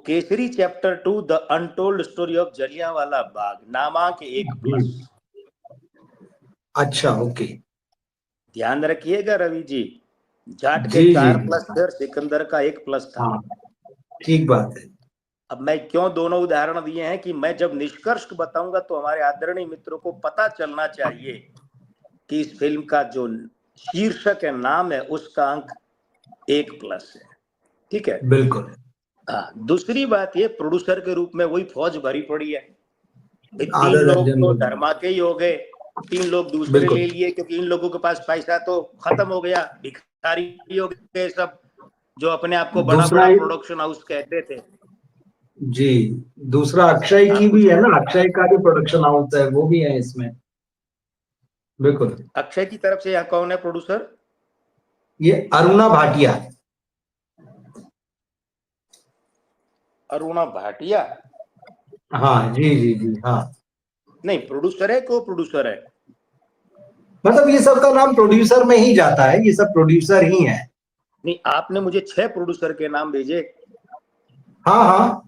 Kesari chapter 2 the untold story of Jallianwala Bagh, नामांक 1+। अच्छा, okay, ध्यान रखिएगा रवि जी, जाट के जी 4+ थे और सिकंदर का 1+ था। हाँ, ठीक बात है। अब मैं क्यों दोनों उदाहरण दिए हैं कि मैं जब निष्कर्ष बताऊंगा तो हमारे आदरणीय मित्रों को पता चलना चाहिए कि इस फिल्म का जो शीर्षक है, नाम है, उसका अंक 1+ है। ठीक है, बिल्कुल। दूसरी बात ये, प्रोड्यूसर के रूप में वही फौज भरी पड़ी है। 3 आदर लोग रंजन तो बोल, धर्मा के ही हो गए, 3 लोग दूसरे बिल्कुल ले लिए क्योंकि इन लोगों के पास पैसा तो खत्म हो गया, भिखारी हो गए सब, जो अपने आप को बड़ा दूसरा बड़ा प्रोडक्शन हाउस कहते थे। जी, दूसरा अक्षय की भी है ना, अक्षय का भी प्रोडक्शन हाउस है, वो भी है इसमें, बिल्कुल। अक्षय की तरफ से यहाँ कौन है प्रोड्यूसर? ये अरुणा भाटिया। अरुणा भाटिया? हाँ जी जी जी, हाँ। नहीं, प्रोड्यूसर है, को प्रोड्यूसर है? मतलब ये सब का नाम प्रोड्यूसर में ही जाता है, ये सब प्रोड्यूसर ही है। नहीं, आपने मुझे 6 प्रोड्यूसर के नाम भेजे। हाँ हाँ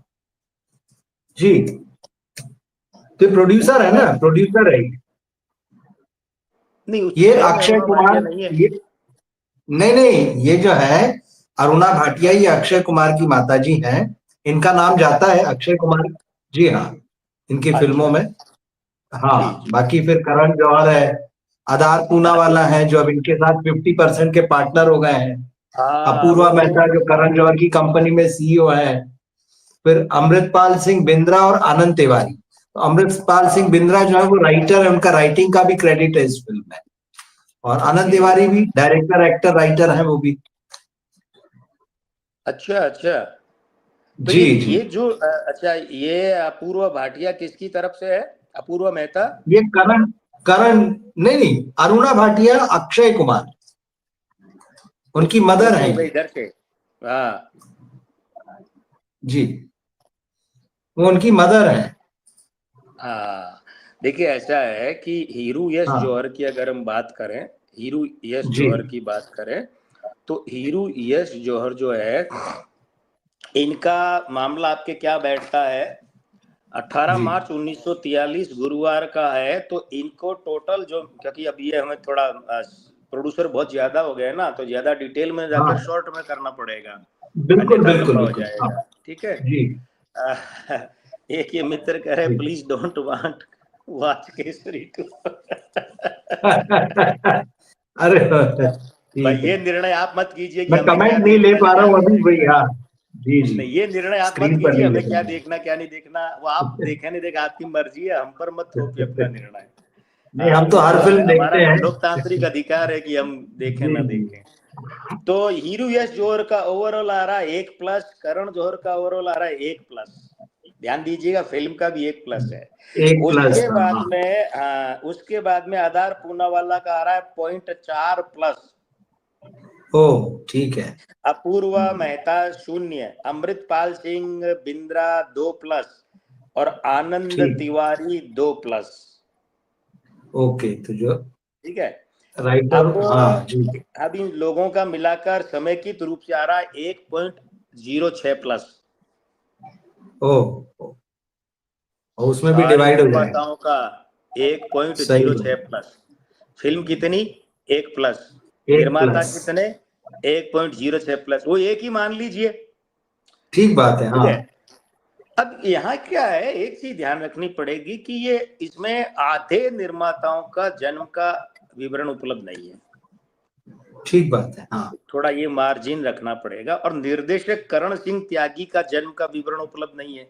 जी, तो प्रोड्यूसर है ना, प्रोड्यूसर है नहीं, उस ये 6 में अक्षय अरुणा भाटिया कुमार। नहीं है। ये नहीं नहीं, ये जो है अरुणा भाटिया, ये अक्षय कुमार की माताजी हैं, इनका नाम जाता है अक्षय कुमार। जी हाँ, इनकी फिल्मों अच्छा, में। जी हाँ, जी। बाकी फिर करण जौहर है, आधार पूनावाला है जो अब इनके साथ 50% के पार्टनर हो गए हैं, हाँ, अपूर्वा मेहता जो करण जौहर की कंपनी में सीईओ है, फिर अमृतपाल सिंह बिंद्रा और आनंद तिवारी। तो अमृतपाल सिंह बिंद्रा जो है वो राइटर है, उनका राइटिंग का भी क्रेडिट है इस फिल्म में, और आनंद तिवारी भी डायरेक्टर एक्टर राइटर है वो भी। अच्छा अच्छा, तो जी जी, ये जो अच्छा, ये अपूर्वा भाटिया किसकी तरफ से है? अपूर्वा मेहता? ये करण करण नहीं नहीं, अरुणा भाटिया अक्षय कुमार, उनकी मदर ओके, है भाई ये। इधर से। हाँ जी, वो उनकी मदर है। हाँ, देखिए ऐसा है कि हीरू यश हाँ जौहर की अगर हम बात करें, हीरू यश जी जौहर की बात करें, तो हीरू यश जौहर जो है, इनका मामला आपके क्या बैठता है? 18 जी, मार्च 1943 गुरुवार का है। तो इनको टोटल जो, क्योंकि अब ये हमें थोड़ा प्रोड्यूसर बहुत ज्यादा हो गए ना, तो ज्यादा डिटेल में जाकर हाँ शॉर्ट में करना पड़ेगा, बिल्कुल अन्यथा बिल्कुल लंबा हो बिल्कुल, हाँ जाएगा। ठीक है। जी अह, एक ये मित्र कह रहे, जी। Please don't want watch Kesari 2। अरे भाई ठीक है, ये निर्णय आप मत कीजिए कि मैं हमें क्या कमेंट नहीं ले देखना पा रहा क्या हूँ नहीं अभी भाई, देखना। हाँ जी जी, नहीं, ये निर्णय आप मत स्क्रीन पर कीजिए नहीं ले हमें पा क्या रहा देखना क्या नहीं देखना, वो आप देखे नहीं देखा, आपकी मर्जी है, हम पर मत थोपिए अपना हूँ। निर्णय। नहीं, हम तो वो हर फिल्म हमारा देखते हैं। लोकतांत्रिक अधिकार है कि हम देखें जी ना जी, देखें। तो हीरू यश जौहर का ओवरऑल आ रहा है 1+, करण जौहर का ओवरऑल आ रहा है 1+। ध्यान दीजिएगा, फिल्म का भी 1+ है। 1+ उसके था, बाद हाँ। में, हाँ, उसके बाद में आधार पूनावाला का आ रहा है 0.4+। ओ ठीक है। अपूर्वा मेहता 0, अमृतपाल सिंह बिंद्रा 2+, और आनंद ठीक, तिवारी 2+। ओके, तो जो ठीक है। राइटर, अब हाँ जी, अब इन लोगों का मिलाकर समेकित रूप से आ रहा है 1.06+। ओ, और उसमें भी सारे डिवाइड हो जाएगा। निर्माताओं का सही 1.06+। फिल्म कितनी? 1+। है, एक निर्माता प्लस, कितने? 1.06+। वो एक ही मान लीजिए। ठीक बात है, ठीक हाँ। है। अब यहाँ क्या है, एक चीज ध्यान रखनी पड़ेगी कि ये इसमें आधे निर्माताओं का जन्म का विवरण उपलब्ध नहीं है। ठीक बात है, हाँ। थोड़ा ये मार्जिन रखना पड़ेगा। और निर्देशक करण सिंह त्यागी का जन्म का विवरण उपलब्ध नहीं है।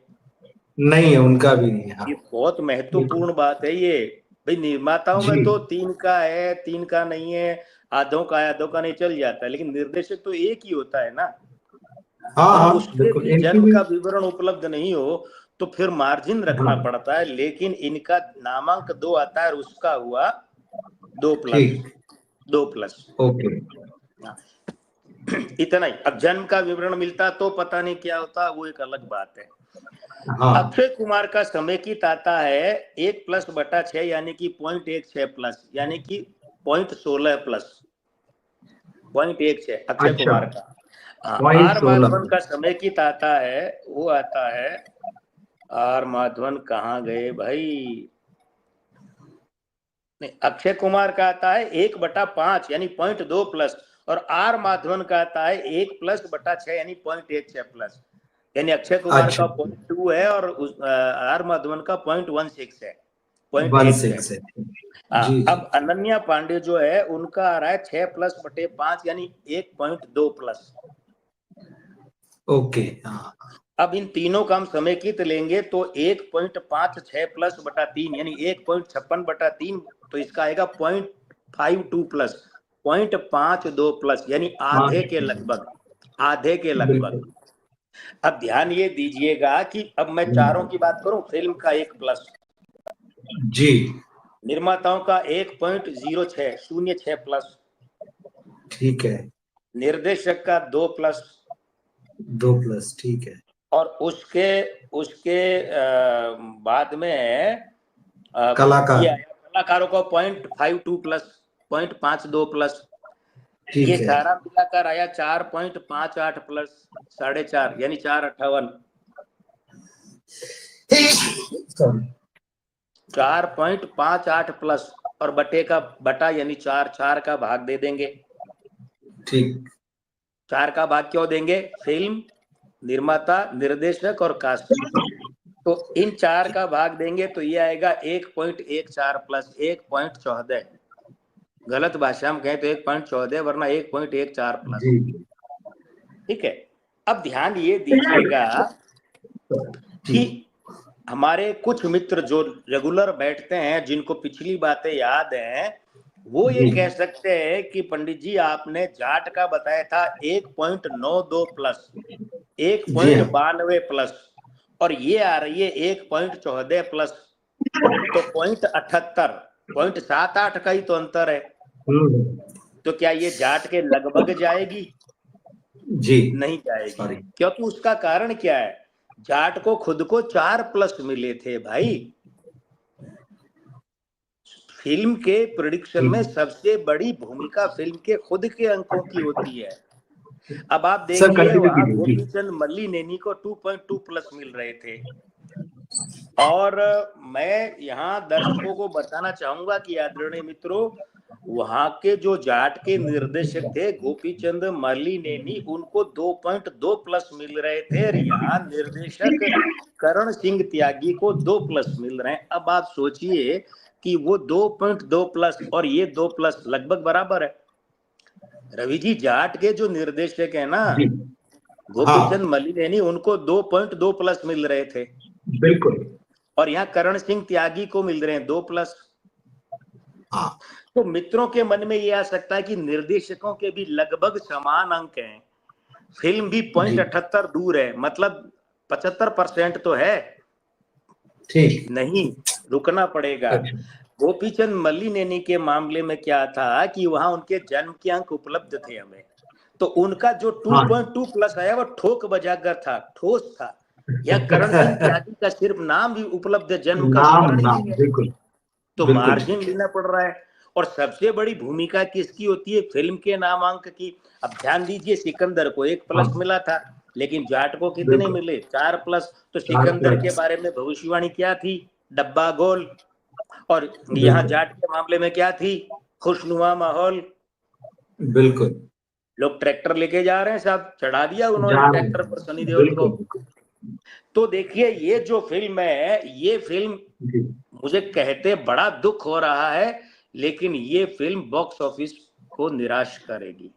नहीं है, उनका भी नहीं है, हाँ। ये बहुत बिल्कुल महत्वपूर्ण बात है ये। भाई निर्माताओं जी, में तो 3 का है, 3 का नहीं है, आधों का है, आधों का नहीं, चल जाता है, लेकिन निर्देशक तो एक ही होता है ना। हाँ जब हाँ उसके बिल्कुल, भी इनकी जन्म भी, का विवरण उपलब्ध नहीं हो तो फिर मार्जिन रखना हाँ पड़ता है। लेकिन इनका नामांक 2 आता है और उसका हुआ 2+। ठीक, 2+। ओके, इतना ही। अब जन्म का विवरण मिलता तो पता नहीं क्या होता, वो एक अलग बात है। हाँ अक्षय कुमार का समेकित आता है 1+/6, यानी कि 0.16+, यानी कि 0.16+। 0.16 अक्षय अच्छा, कुमार का। पॉइंट आर 16 माधवन का समेकित आता है, वो आता है, आर माधवन कहाँ गए भाई, नहीं, अक्षय कुमार का आता है 1/5 यानी 0.2 प्लस, और आर माधवन का आता है 1+/6 यानी 0.16 प्लस, यानी अक्षय कुमार अच्छा का 0.2 है और आर माधवन का 0.16 है, 0.8 है। 16 है। जी जी अब अनन्या पांडे जो है उनका आ रहा है 6+/5 यानी 1.2 प्लस। ओके हाँ अब इन तीनों का हम समेकित लेंगे तो 1.56+/3 यानी 1.56/3, तो इसका आएगा 0.52 प्लस, 0.52 प्लस यानी आधे के लगभग, आधे के लगभग। बिल्कुल अब ध्यान ये दीजिएगा कि अब मैं चारों की बात करूं, फिल्म का 1 प्लस, जी निर्माताओं का 1.06 प्लस, ठीक है, निर्देशक का 2 प्लस, 2 प्लस ठीक है, और उसके उसके बाद में कलाकार ये आया कलाकारों का 0.52 प्लस, 0.52 प्लस, ये ठीक है, सारा मिलाकर आया 4.58 प्लस 4.5 यानी 4.58, सॉरी 4.58 प्लस, और बटे का बटा यानी 4 का भाग दे देंगे। ठीक 4 का भाग क्यों देंगे, फिल्म, निर्माता, निर्देशक और कास्टिंग, तो इन 4 का भाग देंगे तो ये आएगा 1.14 प्लस 1.14, गलत भाषा में कहें तो 1.14 वरना 1.14 प्लस। जी ठीक है, अब ध्यान ये दीजिएगा जी कि हमारे कुछ मित्र जो रेगुलर बैठते हैं, जिनको पिछली बातें याद हैं, वो ये जी कह सकते हैं कि पंडित जी आपने जाट का बताया था 1.92 प्लस, जी हाँ 1.92 प्लस, और ये आ रही है 1.14 प्लस, तो 0.78, 0.78 का ही तो अंतर है। हम्म, तो क्या ये जाट के लगभग जाएगी, जी नहीं जाएगी, सॉरी क्योंकि उसका कारण क्या है, जाट को खुद को 4 प्लस मिले थे भाई। फिल्म के प्रोडक्शन में सबसे बड़ी भूमिका फिल्म के खुद के अंकों की होती है। अब आप सर देखिए कंटिन्यू वहां कीजिए जी गोपीचंद मल्ली नैनी को 2.2 प्लस मिल रहे थे, और मैं यहाँ दर्शकों को बताना चाहूंगा कि आदरणीय मित्रों, वहां के जो जाट के निर्देशक थे गोपीचंद मल्ली नैनी, उनको 2.2 प्लस मिल रहे थे, और यहाँ निर्देशक करण सिंह त्यागी को 2 प्लस मिल रहे हैं। अब आप सोचिए कि वो 2.2 प्लस और ये 2 प्लस लगभग बराबर है। रवि जी, जाट के जो निर्देशक है ना जी गोपीचंद हाँ मल्ली नैनी, उनको 2.2 प्लस मिल रहे थे, बिल्कुल और यहाँ करण सिंह त्यागी को मिल रहे हैं 2 प्लस। हाँ तो मित्रों के मन में ये आ सकता है कि निर्देशकों के भी लगभग समान अंक हैं, फिल्म भी जी 0.78 दूर है, मतलब 75% तो है, ठीक नहीं, रुकना पड़ेगा। अच्छा गोपीचंद मल्ली नैनी के मामले में क्या था कि वहां उनके जन्म के अंक उपलब्ध थे हमें, तो उनका जो हाँ 2.2 प्लस आया वो ठोक बजाकर था, ठोस था। या करण सिंह त्यागी का सिर्फ नाम भी उपलब्ध है, जन्म का नाम विवरण ही नाम नहीं है, बिल्कुल तो बिल्कुल मार्जिन लेना पड़ रहा है। और सबसे बड़ी भूमिका किसकी होती है, फिल्म के नामांक की। अब ध्यान दीजिए, सिकंदर को 1 प्लस हाँ मिला था, लेकिन जाट को कितने बिल्कुल मिले, 4 प्लस। तो 4 सिकंदर के प्लस बारे में भविष्यवाणी क्या थी, डब्बा गोल, और यहाँ बिल्कुल जाट के मामले में क्या थी, खुशनुमा माहौल। बिल्कुल लोग ट्रैक्टर लेके जा रहे हैं साहब, चढ़ा दिया उन्होंने जा रहे ट्रैक्टर पर सनी हैं देओल को। बिल्कुल बिल्कुल तो देखिए ये जो फिल्म है, ये फिल्म जी मुझे कहते बड़ा दुख हो रहा है, लेकिन ये फिल्म बॉक्स ऑफिस को निराश करेगी।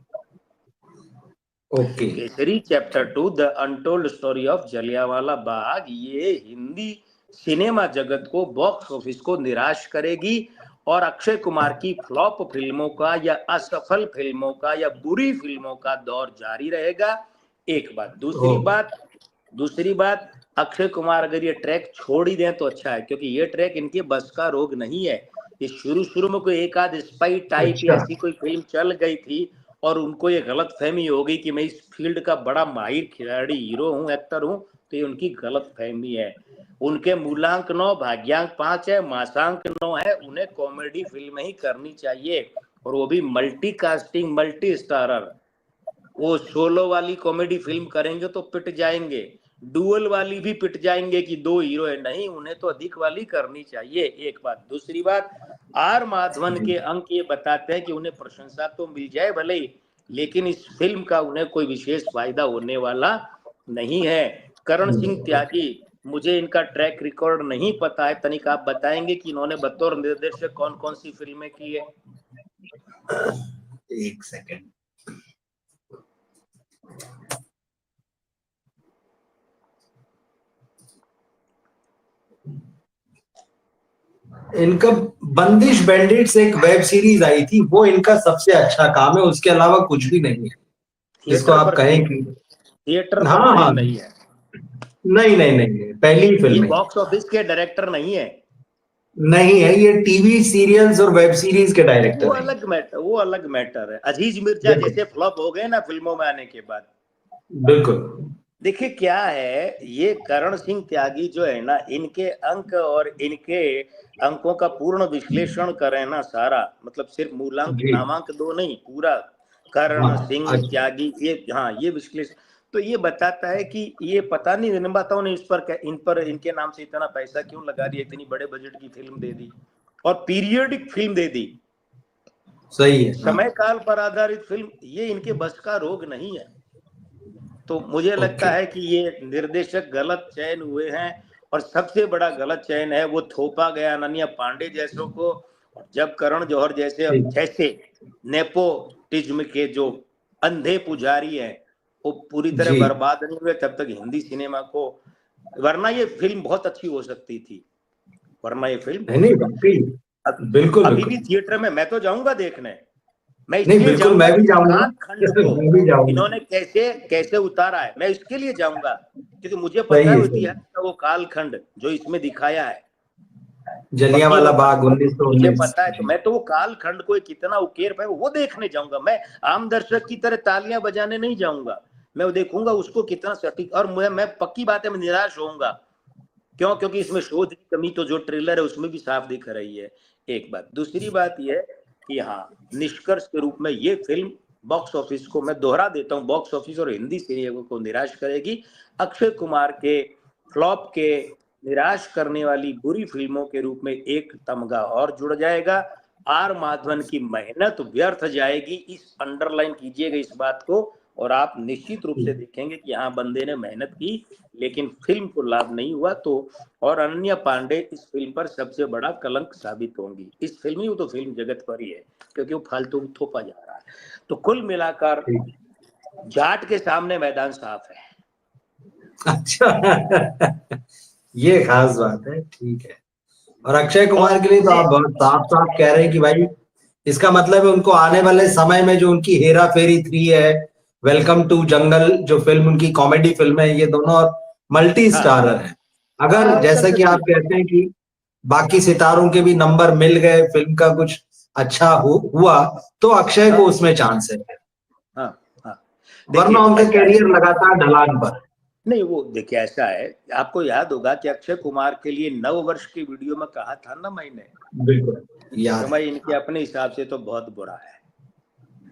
Okay Kesari chapter 2 the untold story of Jallianwala Bagh, ये हिंदी सिनेमा जगत को, बॉक्स ऑफिस को निराश करेगी, और अक्षय कुमार की फ्लॉप फिल्मों का या असफल फिल्मों का या बुरी फिल्मों का दौर जारी रहेगा। एक बात, ओ दूसरी बात, अक्षय कुमार अगर ये ट्रैक छोड़ ही दें तो अच्छा है, क्योंकि ये ट्रैक इनके बस का रोग नहीं है। ये शुरू शुरू में कोई एक आध स्पाई टाइप या अच्छा ऐसी कोई फिल्म चल गई थी, और उनको ये गलत फहमी हो गई कि मैं इस फील्ड का बड़ा माहिर खिलाड़ी, हीरो हूँ, एक्टर हूँ, तो ये उनकी गलत फहमी है। उनके मूलांक 9, भाग्यांक 5 है, मासांक 9 है, उन्हें कॉमेडी फिल्म ही करनी चाहिए, और वो भी मल्टी कास्टिंग, मल्टी स्टारर। वो सोलो वाली कॉमेडी फिल्म करेंगे तो पिट जाएंगे, डुअल वाली भी पिट जाएंगे कि दो हीरो है, नहीं, उन्हें तो अधिक वाली करनी चाहिए। एक बात। दूसरी बात, आर माधवन के अंक ये बताते हैं कि उन्हें प्रशंसा तो मिल जाए भले ही, लेकिन इस फिल्म का उन्हें कोई विशेष फायदा होने वाला नहीं है। करण सिंह त्यागी, मुझे इनका ट्रैक रिकॉर्ड नहीं पता है, तनिक आप बताएंगे कि इन्होंने बतौर निर्देशक कौन कौन सी फिल्में की है? एक सेकंड। इनका बंदिश बैंडिट्स एक वेब सीरीज आई थी, वो इनका सबसे अच्छा काम है, उसके अलावा कुछ भी नहीं है जिसको आप कहें कि थिएटर पर हाँ हाँ फिल्म नहीं है। नहीं नहीं नहीं, पहली ही ये फिल्म है। बॉक्स ऑफिस के डायरेक्टर नहीं है। नहीं है, ये टीवी सीरियल्स और वेब सीरीज के डायरेक्टर हैं। वो अलग मैटर है। अजीज मिर्जा बिल्कुल जैसे फ्लॉप हो गए ना फिल्मों में आने के बाद। बिल्कुल। देखिए क्या है, ये करण सिंह त्यागी जो है ना, इनके अंक और इनके अंकों का पूर्ण विश्लेषण करें ना सारा, मतलब सिर्फ मूलांक जी नामांक दो नहीं, पूरा करण हाँ सिंह अच्छा त्यागी, ये हाँ ये विश्लेषण तो ये बताता है कि ये पता नहीं निर्माताओं ने इन पर इनके नाम से इतना पैसा क्यों लगा दिया, इतनी बड़े बजट की फिल्म दे दी और पीरियडिक फिल्म दे दी, सही है। हाँ समय काल पर आधारित फिल्म, ये इनके बस का रोग नहीं है। तो मुझे लगता ओके है कि ये निर्देशक गलत चयन हुए हैं, और सबसे बड़ा गलत चयन है वो थोपा गया अनन्या पांडे जैसों को। और जब करण जौहर ठीक जैसे नेपोटिज्म के जो अंधे पुजारी हैं वो पूरी तरह जी। बर्बाद नहीं हुए तब तक हिंदी सिनेमा को, वरना ये फिल्म बहुत अच्छी हो सकती थी, वरना ये फिल्म नहीं बहुत नहीं अच्छी। वाकई, अब बिल्कुल अभी भी बिल्कुल। थिएटर में मैं तो जाऊंगा देखने, मैं नहीं इसलिए बिल्कुल, जाऊंगा मैं भी कि इस जाऊंगा। काल खंड को मैं भी जाऊंगा। इन्होंने कैसे कैसे उतारा है, मैं इसके लिए जाऊंगा क्योंकि मुझे पता सही है है वो सही। इतिहास का वो काल खंड जो इसमें दिखाया है, जलियांवाला वकीलों का, बाग मुझे 1919। पता है, तो मैं तो वो काल खंड को कितना उकेर पाए वो देखने जाऊंगा। मैं आम दर्शक की तरह तालियां बजाने नहीं जाऊंगा, मैं वो देखूंगा उसको कितना सटीक, और मैं पक्की बात है मैं निराश होऊंगा। क्यों? क्योंकि इसमें शोध की कमी तो जो ट्रेलर है उसमें भी साफ दिख रही है। एक बात। दूसरी बात यह कि हाँ, निष्कर्ष के रूप में ये फिल्म बॉक्स ऑफिस को, मैं दोहरा देता हूँ, बॉक्स ऑफिस और हिंदी सिनेमा को निराश करेगी। अक्षय कुमार के फ्लॉप के निराश करने वाली बुरी फिल्मों के रूप में एक तमगा और जुड़ जाएगा। आर माधवन की मेहनत व्यर्थ जाएगी, इस अंडरलाइन कीजिएगा इस बात को, और आप निश्चित रूप से देखेंगे कि हाँ बंदे ने मेहनत की लेकिन फिल्म को लाभ नहीं हुआ। तो और अनन्या पांडे इस फिल्म पर सबसे बड़ा कलंक साबित होंगी। इस फिल्म ही, वो तो फिल्म जगत पर ही है क्योंकि वो फालतू थोपा जा रहा है। तो कुल मिलाकर ठीक। जाट के सामने मैदान साफ है। अच्छा ये खास बात है, ठीक है। और अक्षय और कुमार के लिए तो आप बहुत साफ साफ कह रहे हैं कि भाई इसका मतलब है उनको आने वाले समय में जो उनकी हेरा फेरी 3 है, वेलकम टू जंगल जो फिल्म उनकी कॉमेडी फिल्म है, ये दोनों और मल्टी हाँ स्टारर है। अगर हाँ चल जैसा कि सकती आप है। कहते हैं कि बाकी सितारों के भी नंबर मिल गए, फिल्म का कुछ अच्छा हुआ, तो अक्षय हाँ को उसमें चांस है, हाँ हाँ। वरना देखिए उनका ऐसा है, कैरियर लगातार ढलान पर। नहीं वो देखिए ऐसा है, आपको याद होगा कि अक्षय कुमार के लिए नव वर्ष की वीडियो में कहा था ना मैंने बिल्कुल कि याद है। भाई इनके अपने हिसाब से तो बहुत बुरा है।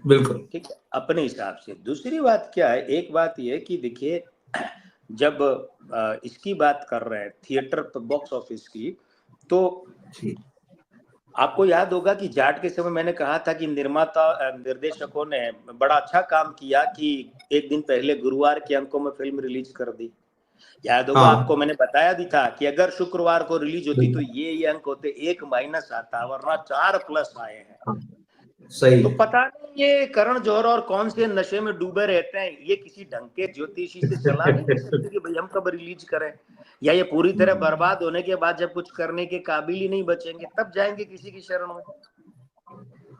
बिल्कुल ठीक है, अपने हिसाब से। दूसरी बात क्या है, एक बात यह कि देखिए जब इसकी बात कर रहे हैं थिएटर पर बॉक्स ऑफिस की, तो जी आपको याद होगा कि जाट के समय मैंने कहा था कि निर्माता निर्देशकों ने बड़ा अच्छा काम किया कि एक दिन पहले गुरुवार के अंकों में फिल्म रिलीज कर दी। याद होगा हाँ आपको, मैंने बताया भी था कि अगर शुक्रवार को रिलीज होती तो बिल्कुल ये अंक होते, 1 माइनस आता, वरना 4 प्लस आए हैं। हाँ सही तो है। पता नहीं ये करण जौहर और कौन से नशे में डूबे रहते हैं, ये किसी ढंग के ज्योतिषी से सलाह नहीं ले सकते कि भाई हम कब रिलीज करें, या ये पूरी तरह बर्बाद होने के बाद जब कुछ करने के काबिल ही नहीं बचेंगे तब जाएंगे किसी की शरण में।